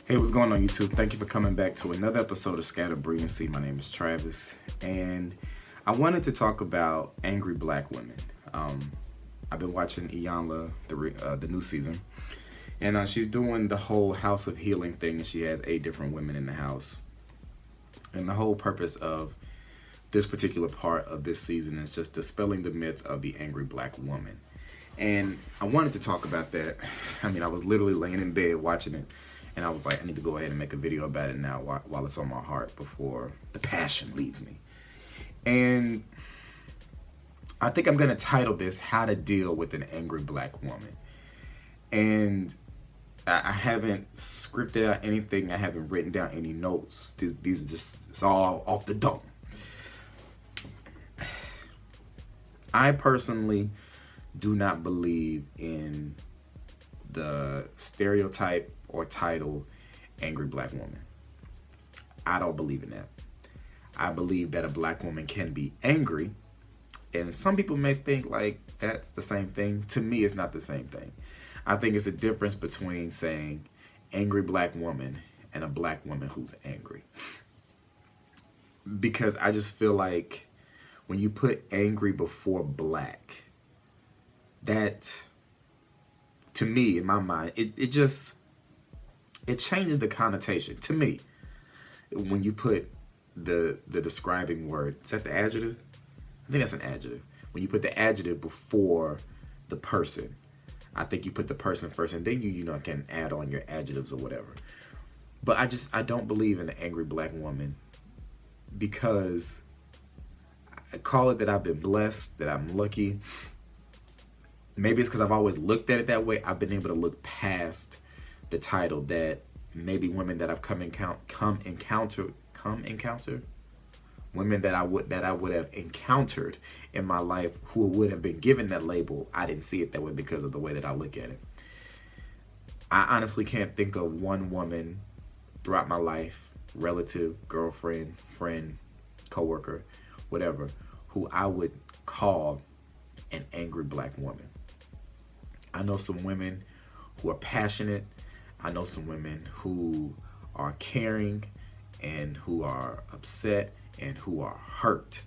Hey, what's going on, YouTube? Thank you for coming back to another episode of Scattered Brilliancy. My name is Travis, and I wanted to talk about angry black women. I've been watching Iyanla, the new season, and she's doing the whole House of Healing thing. She has 8 different women in the house, and the whole purpose of this particular part of this season is just dispelling the myth of the angry black woman. And I wanted to talk about that. I mean, I was literally laying in bed watching it, and I was like, I need to go ahead and make a video about it now while it's on my heart before the passion leaves me. And I think I'm going to title this How to Deal with an Angry Black Woman. And I haven't scripted out anything. I haven't written down any notes. These are just, it's all off the dome. I personally do not believe in the stereotype or title angry black woman. I don't believe in that. I believe that a black woman can be angry, and some people may think like that's the same thing. To me, it's not the same thing. I think it's a difference between saying angry black woman and a black woman who's angry. Because I just feel like when you put angry before black, that, to me, in my mind, it changes the connotation. To me, when you put the describing word, is that the adjective? I think that's an adjective. When you put the adjective before the person, I think you put the person first, and then you can add on your adjectives or whatever. But I don't believe in the angry black woman, because I call it that I've been blessed, that I'm lucky. Maybe it's because I've always looked at it that way. I've been able to look past the title that maybe women that I've encountered, women that I would have encountered in my life who would have been given that label. I didn't see it that way because of the way that I look at it. I honestly can't think of one woman throughout my life, relative, girlfriend, friend, coworker, whatever, who I would call an angry black woman. I know some women who are passionate. I know some women who are caring and who are upset and who are hurt.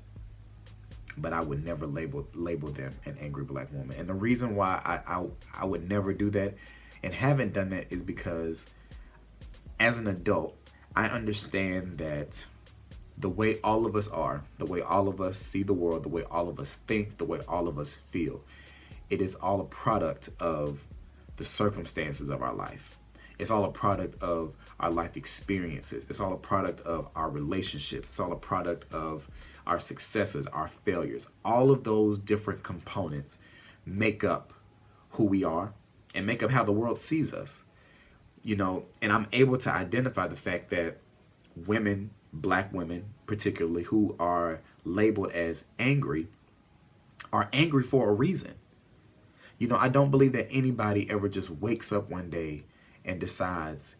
But I would never label them an angry black woman. And the reason why I would never do that and haven't done that is because as an adult, I understand that the way all of us are, the way all of us see the world, the way all of us think, the way all of us feel, it is all a product of the circumstances of our life. It's all a product of our life experiences. It's all a product of our relationships. It's all a product of our successes, our failures. All of those different components make up who we are and make up how the world sees us. And I'm able to identify the fact that women, black women particularly, who are labeled as angry, are angry for a reason. I don't believe that anybody ever just wakes up one day and decides,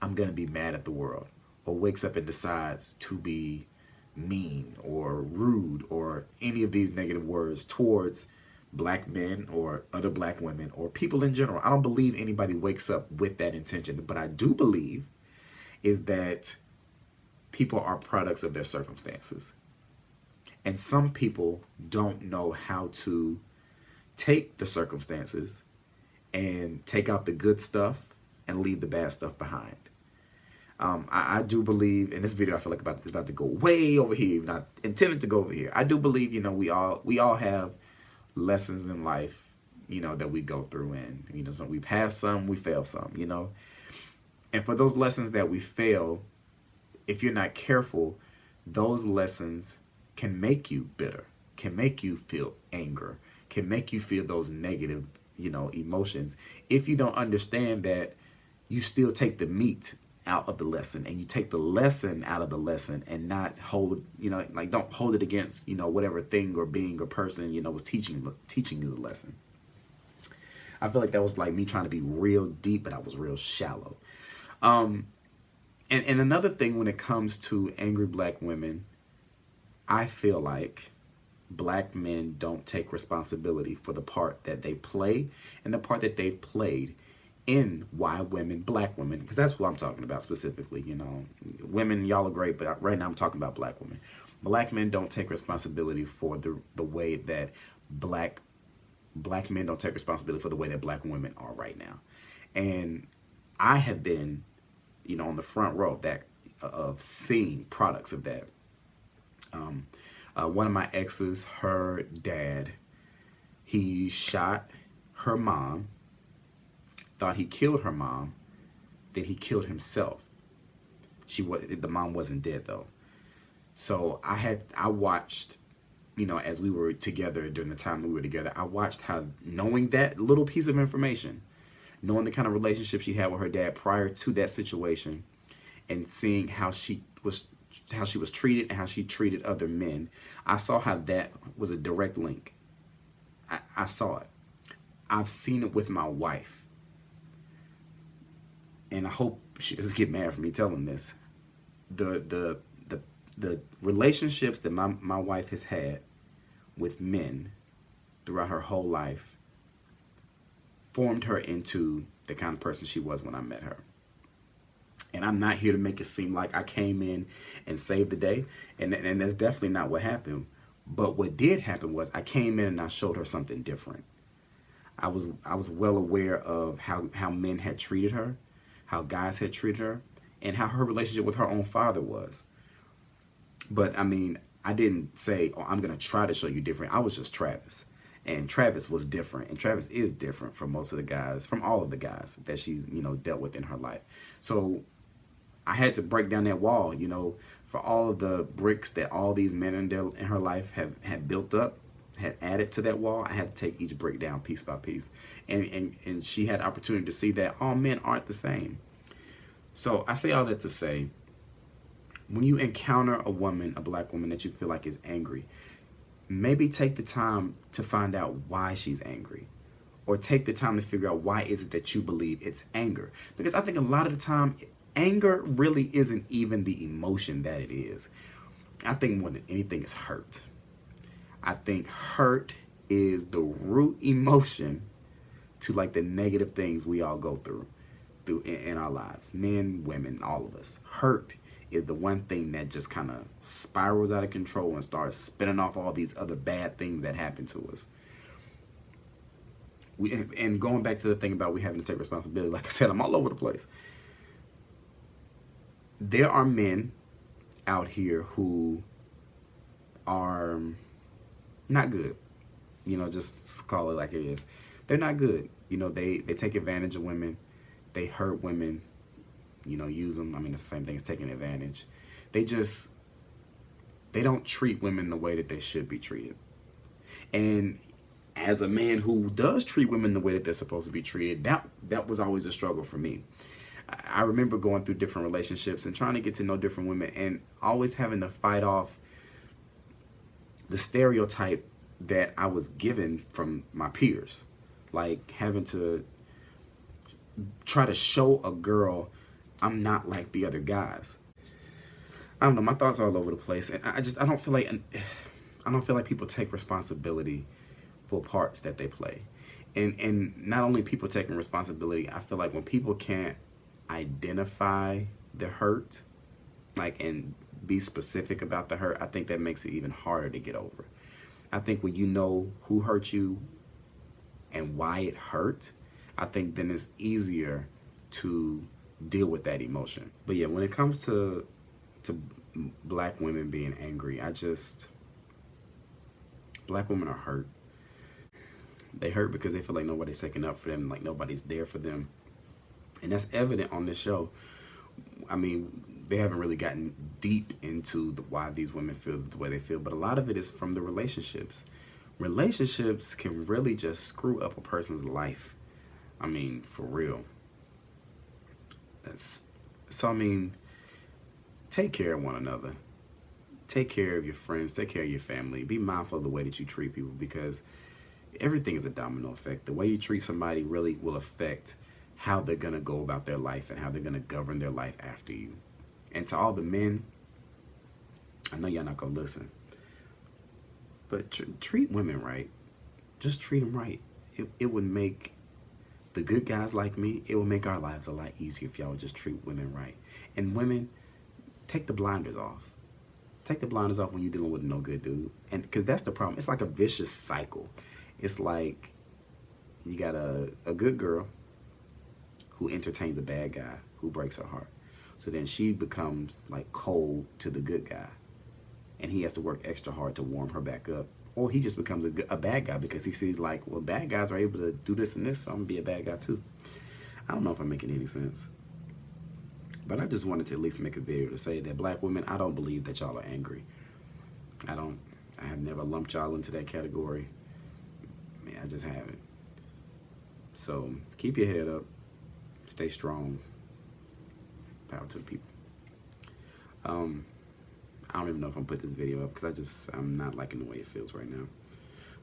I'm going to be mad at the world, or wakes up and decides to be mean or rude or any of these negative words towards black men or other black women or people in general. I don't believe anybody wakes up with that intention. But I do believe is that people are products of their circumstances. And some people don't know how to take the circumstances and take out the good stuff and leave the bad stuff behind. I do believe in this video, I feel like it's about to go way over here, not intended to go over here. I do believe, we all have lessons in life, that we go through, and, so we pass some, we fail some, and for those lessons that we fail, if you're not careful, those lessons can make you bitter, can make you feel anger, can make you feel those negative, emotions. If you don't understand that you still take the meat out of the lesson, and you take the lesson out of the lesson and not hold, don't hold it against, whatever thing or being or person, was teaching you the lesson. I feel like that was like me trying to be real deep, but I was real shallow. And another thing when it comes to angry black women, I feel like black men don't take responsibility for the part that they play and the part that they've played in why women, black women, because that's what I'm talking about specifically. You know, women, y'all are great, but right now I'm talking about black women. Black men don't take responsibility for the way that black black men don't take responsibility for the way that black women are right now. And I have been, you know, on the front row of that, of seeing products of that. One of my exes, her dad, he shot her mom, thought he killed her mom, then he killed himself. The mom wasn't dead though. So I watched, you know, as we were together during the time we were together, I watched how, knowing that little piece of information, knowing the kind of relationship she had with her dad prior to that situation, and seeing how she was treated and how she treated other men, I saw how that was a direct link. I saw it. I've seen it with my wife. And I hope she doesn't get mad for me telling this. The relationships that my wife has had with men throughout her whole life formed her into the kind of person she was when I met her. And I'm not here to make it seem like I came in and saved the day. And that's definitely not what happened. But what did happen was I came in and I showed her something different. I was well aware of how men had treated her, how guys had treated her, and how her relationship with her own father was. But I mean, I didn't say, oh, I'm going to try to show you different. I was just Travis. And Travis was different. And Travis is different from most of the guys, from all of the guys that she's, you know, dealt with in her life. So I had to break down that wall, you know, for all of the bricks that all these men in her life had built up, had added to that wall. I had to take each brick down piece by piece. And she had opportunity to see that all men aren't the same. So I say all that to say, when you encounter a woman, a black woman that you feel like is angry, maybe take the time to find out why she's angry, or take the time to figure out why is it that you believe it's anger. Because I think a lot of the time, anger really isn't even the emotion that it is. I think more than anything is hurt. I think hurt is the root emotion to like the negative things we all go through in our lives. Men, women, all of us. Hurt is the one thing that just kind of spirals out of control and starts spinning off all these other bad things that happen to us. And going back to the thing about we having to take responsibility, like I said, I'm all over the place. There are men out here who are not good. You know, just call it like it is. They're not good. You know, they take advantage of women. They hurt women. You know, use them. I mean, it's the same thing as taking advantage. They don't treat women the way that they should be treated. And as a man who does treat women the way that they're supposed to be treated, that was always a struggle for me. I remember going through different relationships and trying to get to know different women and always having to fight off the stereotype that I was given from my peers. Like having to try to show a girl I'm not like the other guys. I don't know, my thoughts are all over the place. And I don't feel like people take responsibility for parts that they play. And not only people taking responsibility, I feel like when people can't identify the hurt, like, and be specific about the hurt, I think that makes it even harder to get over. I think when you know who hurt you and why it hurt, I think then it's easier to deal with that emotion. But yeah, when it comes to black women being angry, black women are hurt. They hurt because they feel like nobody's second up for them, like nobody's there for them. And that's evident on this show. I mean, they haven't really gotten deep into why these women feel the way they feel, but a lot of it is from the relationships. Relationships can really just screw up a person's life. I mean, for real. I mean, take care of one another. Take care of your friends. Take care of your family. Be mindful of the way that you treat people, because everything is a domino effect. The way you treat somebody really will affect how they're going to go about their life and how they're going to govern their life after you. And to all the men, I know y'all not going to listen, but treat women right. Just treat them right. It would make the good guys like me, it will make our lives a lot easier if y'all would just treat women right. And women, take the blinders off. Take the blinders off when you're dealing with no good dude. And because that's the problem. It's like a vicious cycle. It's like you got a good girl who entertains a bad guy who breaks her heart. So then she becomes like cold to the good guy. And he has to work extra hard to warm her back up. Or he just becomes a bad guy because he sees like, well, bad guys are able to do this and this, so I'm going to be a bad guy too. I don't know if I'm making any sense. But I just wanted to at least make a video to say that black women, I don't believe that y'all are angry. I have never lumped y'all into that category. I mean, I just haven't. So keep your head up. Stay strong. Power to the people. I don't even know if I'm putting this video up because I'm not liking the way it feels right now.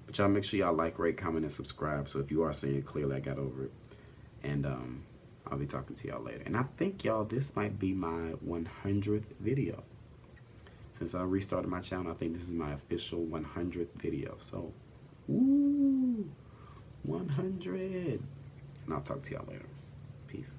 But y'all make sure y'all like, rate, comment, and subscribe. So if you are seeing it clearly, I got over it. And I'll be talking to y'all later. And I think, y'all, this might be my 100th video. Since I restarted my channel, I think this is my official 100th video. So, woo, 100. And I'll talk to y'all later. Peace.